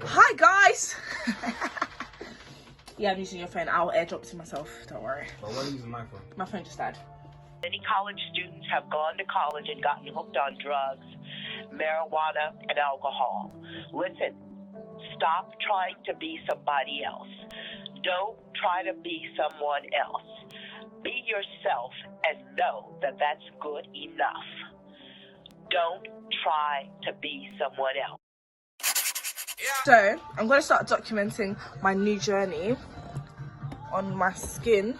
Hi guys! Yeah, I'm using your phone. I'll airdrop to myself, don't worry. But why are you using my phone? My phone just died. Many college students have gone to college and gotten hooked on drugs, marijuana, and alcohol. Listen, stop trying to be somebody else. Don't try to be someone else. Be yourself and know that that's good enough. Don't try to be someone else. So, I'm going to start documenting my new journey on my skin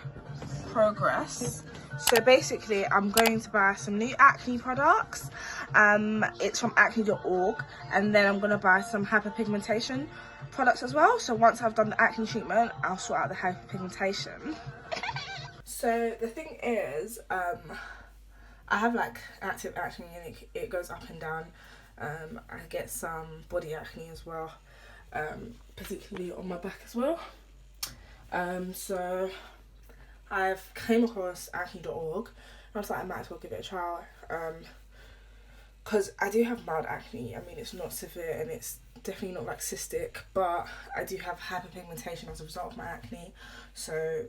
progress. So basically, I'm going to buy some new acne products. It's from acne.org, and then I'm going to buy some hyperpigmentation products as well. So once I've done the acne treatment, I'll sort out the hyperpigmentation. So the thing is, I have like active acne and it goes up and down. I get some body acne as well, particularly on my back as well. So I've came across acne.org and I was like, I might as well give it a try, because I do have mild acne. I mean, it's not severe and it's definitely not like cystic, but I do have hyperpigmentation as a result of my acne. So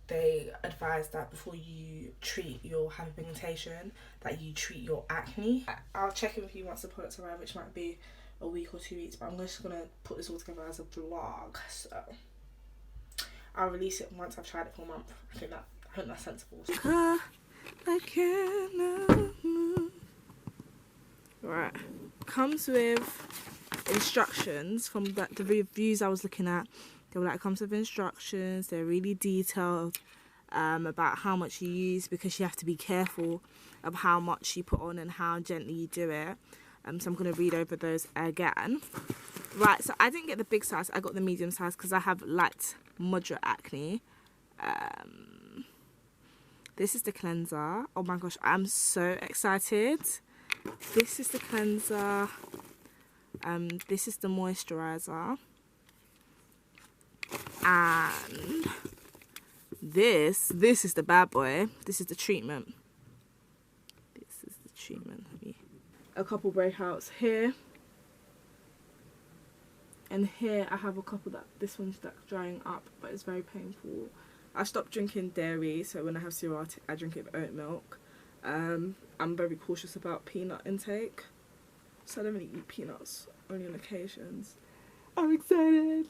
they advise that before you treat your hyperpigmentation, that you treat your acne. I'll check in with you once the products arrive, which might be a week or 2 weeks, but I'm just gonna put this all together as a vlog. So I'll release it once I've tried it for a month. I think that's sensible. I cannot move. Right, comes with instructions from the reviews I was looking at. They were like, it comes with instructions. They're really detailed about how much you use, because you have to be careful of how much you put on and how gently you do it. So I'm going to read over those again. Right, so I didn't get the big size. I got the medium size because I have light, moderate acne. This is the cleanser. Oh my gosh, I'm so excited. This is the cleanser. This is the moisturizer. And this is the bad boy. This is the treatment. A couple breakouts here, and here I have a couple that this one's like drying up, but it's very painful. I stopped drinking dairy, so when I have cereal I drink it with oat milk. I'm very cautious about peanut intake, so I don't really eat peanuts, only on occasions. I'm excited.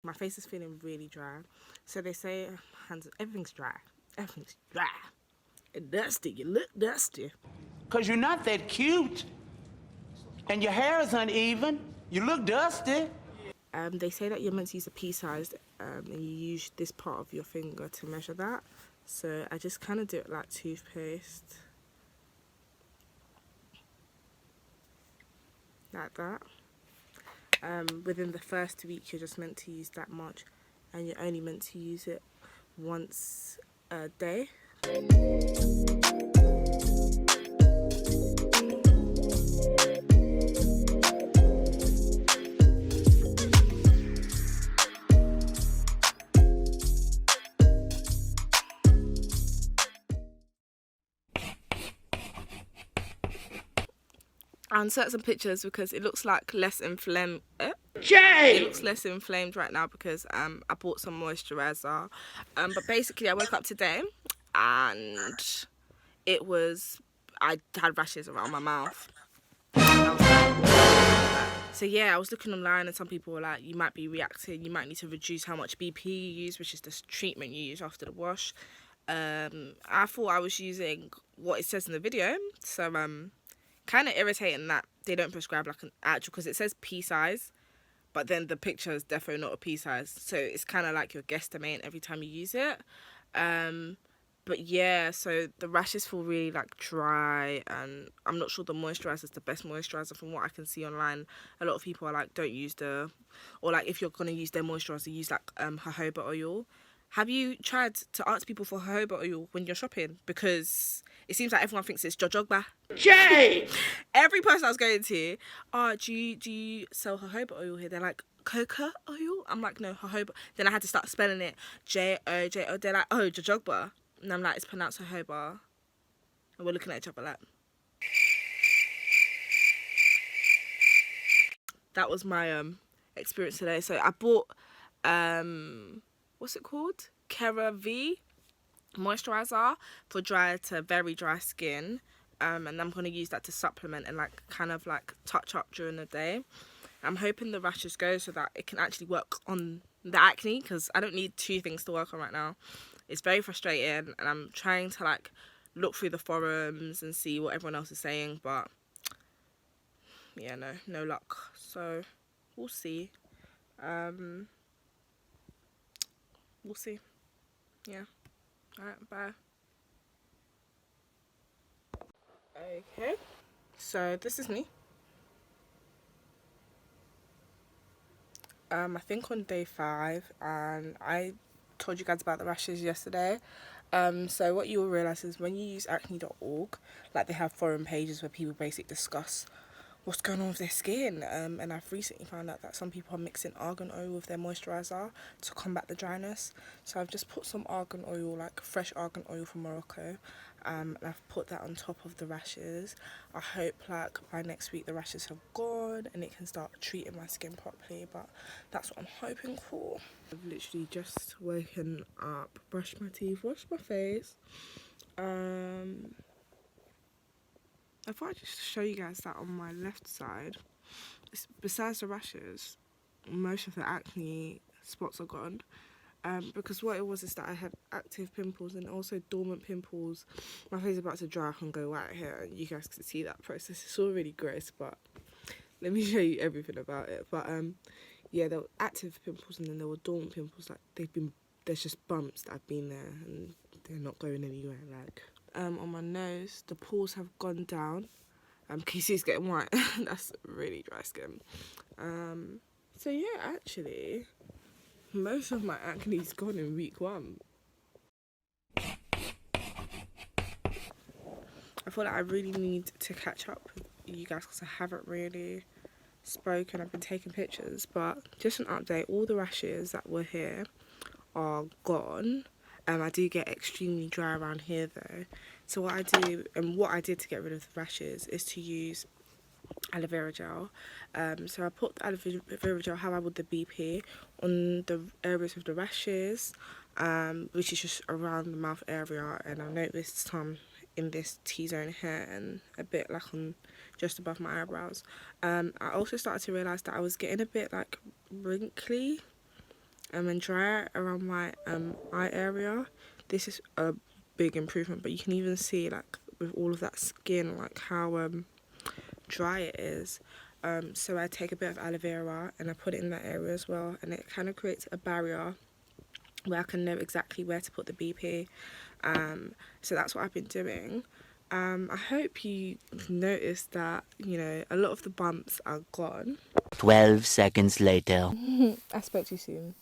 My face is feeling really dry, so they say everything's dry. Everything's dry and dusty. You look dusty. Cause you're not that cute, and your hair is uneven. You look dusty. They say that you're meant to use a pea-sized, and you use this part of your finger to measure that. So I just kind of do it like toothpaste, like that. Within the first week you're just meant to use that much, and you're only meant to use it once a day. I'll insert some pictures because it looks like less inflamed. It looks less inflamed right now because I bought some moisturizer. But basically I woke up today and I had rashes around my mouth. So yeah, I was looking online and some people were like, you might be reacting, you might need to reduce how much BP you use, which is the treatment you use after the wash. I thought I was using what it says in the video, so kind of irritating that they don't prescribe like an actual, because it says pea size, but then the picture is definitely not a pea size, so it's kind of like you're guesstimating every time you use it. But yeah, so the rashes feel really like dry, and I'm not sure the moisturizer is the best moisturizer from what I can see online. A lot of people are like, don't use or like if you're gonna use their moisturizer, use like jojoba oil. Have you tried to ask people for jojoba oil when you're shopping? Because it seems like everyone thinks it's jojoba. Jay! Every person I was going to, do you sell jojoba oil here? They're like, coca oil? I'm like, no, jojoba. Then I had to start spelling it Jojo. They're like, oh, jojoba. And I'm like, it's pronounced jojoba. And we're looking at each other like. That was my experience today. So I bought what's it called? CeraVe moisturizer for dry to very dry skin. And I'm going to use that to supplement and like kind of like touch up during the day. I'm hoping the rashes go so that it can actually work on the acne, because I don't need two things to work on right now. It's very frustrating, and I'm trying to like look through the forums and see what everyone else is saying, but yeah, no luck. So we'll see. We'll see. Yeah. Alright, bye. Okay. So this is me. I think on day 5, and I told you guys about the rashes yesterday. So what you will realise is when you use acne.org, like they have forum pages where people basically discuss what's going on with their skin. And I've recently found out that some people are mixing argan oil with their moisturiser to combat the dryness. So I've just put some argan oil, like fresh argan oil from Morocco, and I've put that on top of the rashes. I hope like by next week the rashes have gone and it can start treating my skin properly, but that's what I'm hoping for. I've literally just woken up, brushed my teeth, washed my face. I thought I'd just show you guys that on my left side, besides the rashes, most of the acne spots are gone. Because what it was is that I had active pimples and also dormant pimples. My face is about to dry up and go white here, and you guys can see that process. It's all really gross, but let me show you everything about it. But yeah, there were active pimples and then there were dormant pimples. Like there's just bumps that have been there and they're not going anywhere. Like on my nose, the pores have gone down. Can you see it's getting white? That's really dry skin. So yeah, actually, most of my acne's gone in week 1. I feel like I really need to catch up with you guys because I haven't really spoken. I've been taking pictures, but just an update, all the rashes that were here are gone. I do get extremely dry around here though. So what I do, and what I did to get rid of the rashes, is to use aloe vera gel. So I put the aloe vera gel how I would the BP on the areas of the rashes, which is just around the mouth area, and I noticed some in this T-zone here and a bit like on just above my eyebrows. I also started to realise that I was getting a bit like wrinkly and dry around my eye area. This is a big improvement, but you can even see like with all of that skin like how dry it is. So I take a bit of aloe vera and I put it in that area as well, and it kind of creates a barrier where I can know exactly where to put the BP. So that's what I've been doing. I hope you noticed that, you know, a lot of the bumps are gone. 12 seconds later. I spoke too soon.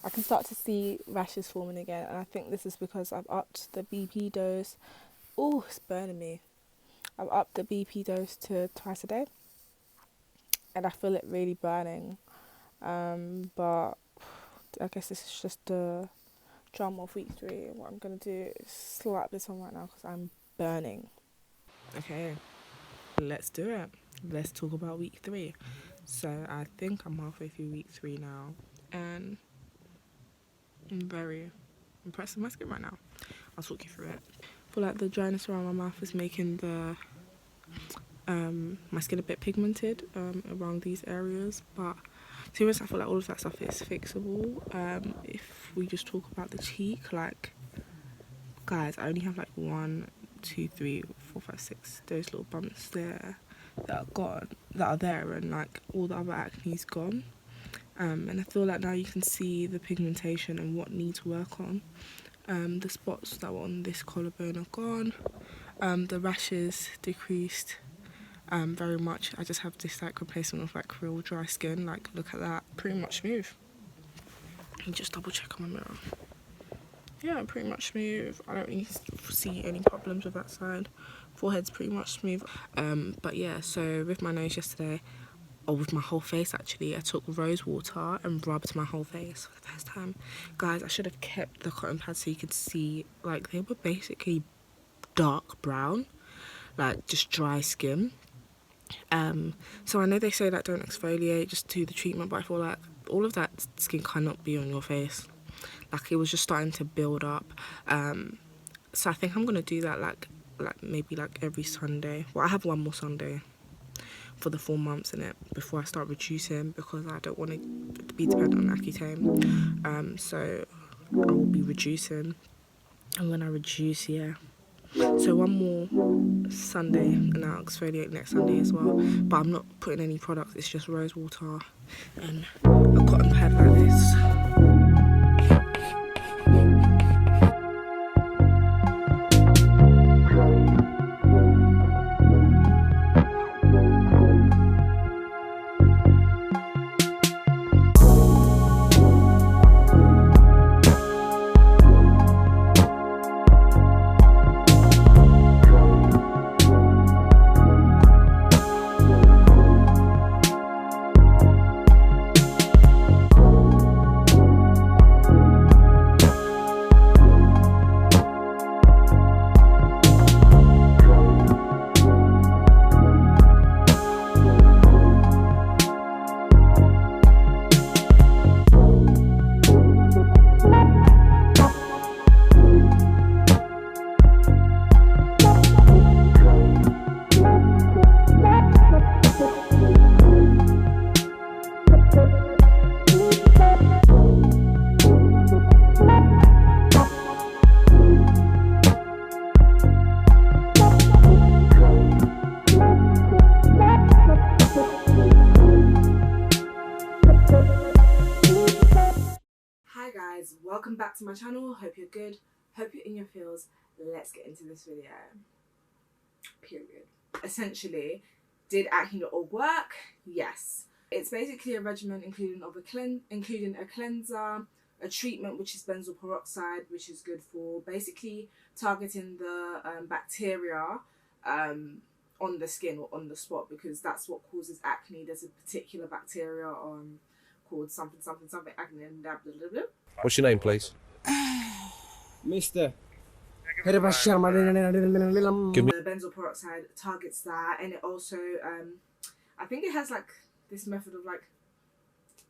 I can start to see rashes forming again, and I think this is because I've upped the BP dose. Oh, it's burning me. I've upped the BP dose to twice a day, and I feel it really burning. But I guess this is just the drama of week 3. What I'm going to do is slap this on right now because I'm burning. Okay, let's do it. Let's talk about week 3. So I think I'm halfway through week 3 now, and I'm very impressed with my skin right now. I'll talk you through it. I feel like the dryness around my mouth is making the my skin a bit pigmented around these areas, but seriously, I feel like all of that stuff is fixable. If we just talk about the cheek, like, guys, I only have like 1, 2, 3, 4, 5, 6 those little bumps there that are gone, that are there, and like all the other acne's gone. And I feel like now you can see the pigmentation and what needs work on. The spots that were on this collarbone are gone. The rashes decreased very much. I just have this like replacement of like real dry skin. Like, look at that, pretty much smooth. Let me just double check on my mirror. Yeah, pretty much smooth. I don't really see any problems with that side. Forehead's pretty much smooth. But yeah, so with my nose yesterday, or with my whole face actually, I took rose water and rubbed my whole face for the first time. Guys, I should have kept the cotton pads so you could see, like, they were basically dark brown, like just dry skin. So I know they say that don't exfoliate, just do the treatment, but I feel like all of that skin cannot be on your face. Like, it was just starting to build up. So I think I'm gonna do that like maybe like every Sunday. Well, I have one more Sunday for the 4 months in it before I start reducing, because I don't want to be dependent on Accutane. So I will be reducing, and when I reduce, yeah. So one more Sunday, and I'll exfoliate next Sunday as well. But I'm not putting any products. It's just rose water and a cotton pad like this. Welcome back to my channel. Hope you're good, hope you're in your feels. Let's get into this video. Period. Essentially, did acne.org work? Yes. It's basically a regimen including a cleanser, a treatment which is benzoyl peroxide, which is good for basically targeting the bacteria on the skin or on the spot, because that's what causes acne. There's a particular bacteria called something acne and blah, blah, blah, blah. What's your name, please? Mister. Give me. The benzoyl peroxide targets that, and it also, I think it has like this method of like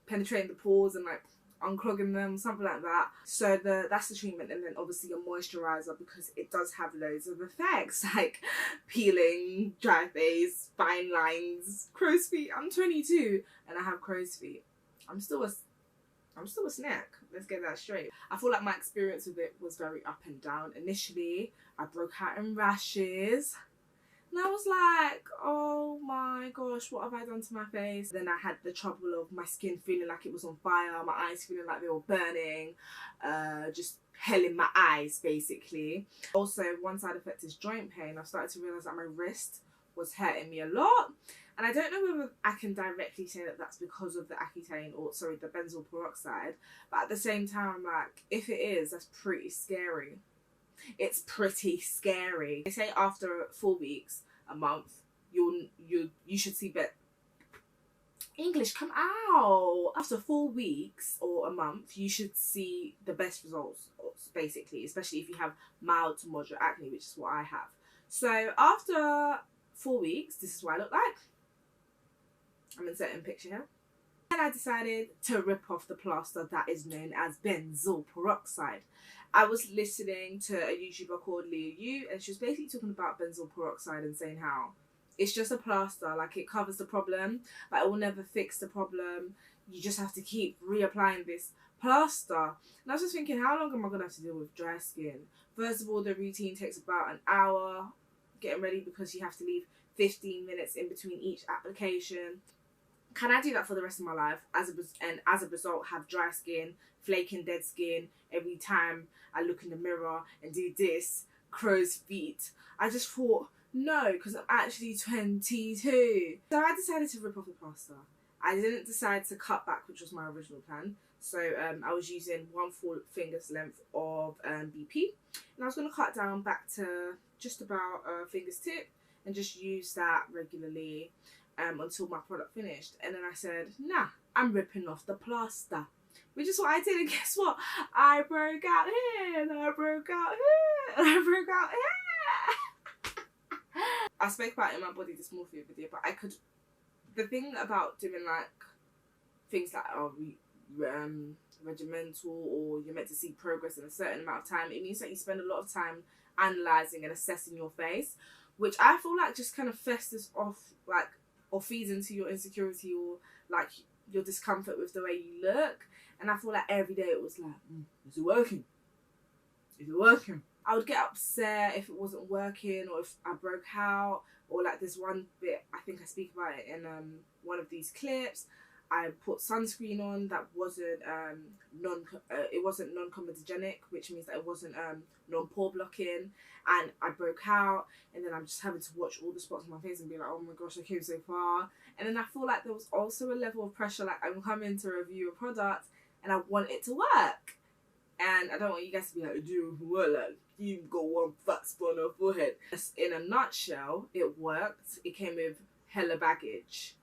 penetrating the pores and like unclogging them, something like that. So that's the treatment, and then obviously a moisturizer, because it does have loads of effects like peeling, dry face, fine lines, crow's feet. I'm 22 and I have crow's feet. I'm still a snack. Let's get that straight. I feel like my experience with it was very up and down. Initially, I broke out in rashes. And I was like, oh my gosh, what have I done to my face? Then I had the trouble of my skin feeling like it was on fire, my eyes feeling like they were burning, just hell in my eyes, basically. Also, one side effect is joint pain. I've started to realise that my wrist was hurting me a lot. And I don't know whether I can directly say that that's because of the Accutane, or sorry, the benzoyl peroxide. But at the same time, I'm like, if it is, that's pretty scary. It's pretty scary. They say after 4 weeks, a month, you should see better. English, come out! After 4 weeks or a month, you should see the best results, basically, especially if you have mild to moderate acne, which is what I have. So after 4 weeks, this is what I look like. I'm inserting a picture here. And I decided to rip off the plaster that is known as benzoyl peroxide. I was listening to a YouTuber called Leah Yu, and she was basically talking about benzoyl peroxide and saying how it's just a plaster, like it covers the problem, but it will never fix the problem. You just have to keep reapplying this plaster. And I was just thinking, how long am I going to have to deal with dry skin? First of all, the routine takes about an hour getting ready, because you have to leave 15 minutes in between each application. Can I do that for the rest of my life? And as a result, have dry skin, flaking dead skin every time I look in the mirror and do this, crow's feet. I just thought, no, because I'm actually 22. So I decided to rip off the plaster. I didn't decide to cut back, which was my original plan. So I was using 1/4 finger's length of BP. And I was going to cut down back to just about a finger's tip and just use that regularly until my product finished. And then I said, nah, I'm ripping off the plaster. Which is what I did, and guess what? I broke out here, and I broke out here, and I broke out here. I spoke about it in my body dysmorphia video, but the thing about doing like things that are regimental, or you're meant to see progress in a certain amount of time, it means that you spend a lot of time analysing and assessing your face, which I feel like just kind of festers off, like, or feeds into your insecurity or like your discomfort with the way you look. And I feel like every day it was like, is it working? Is it working? I would get upset if it wasn't working, or if I broke out, or like this one bit, I think I speak about it in one of these clips. I put sunscreen on that wasn't non-comedogenic, which means that it wasn't non-pore blocking, and I broke out, and then I'm just having to watch all the spots on my face and be like, oh my gosh, I came so far. And then I feel like there was also a level of pressure, like I'm coming to review a product and I want it to work, and I don't want you guys to be like, do it work? Like, you've got one fat spot on your forehead. In a nutshell, it worked. It came with hella baggage.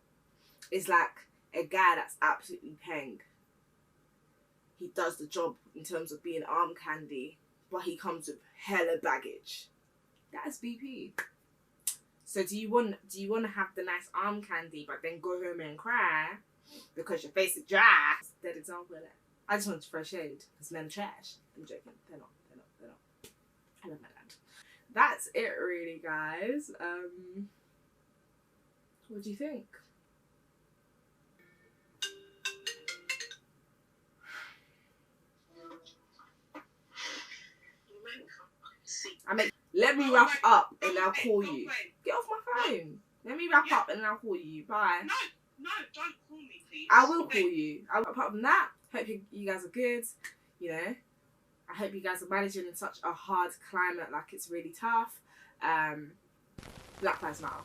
It's like a guy that's absolutely peng. He does the job in terms of being arm candy, but he comes with hella baggage. That's BP. So do you want to have the nice arm candy, but then go home and cry because your face is dry? Dead example of that. I just wanted to throw shade because men are trash. I'm joking. They're not. I love my dad. That's it, really, guys. What do you think? Let me wrap up and I'll call you. Get off my phone. Let me wrap up and I'll call you. Bye. No, don't call me, please. I will call you. Apart from that, hope you guys are good. You know, I hope you guys are managing in such a hard climate, like it's really tough. Black Lives Matter.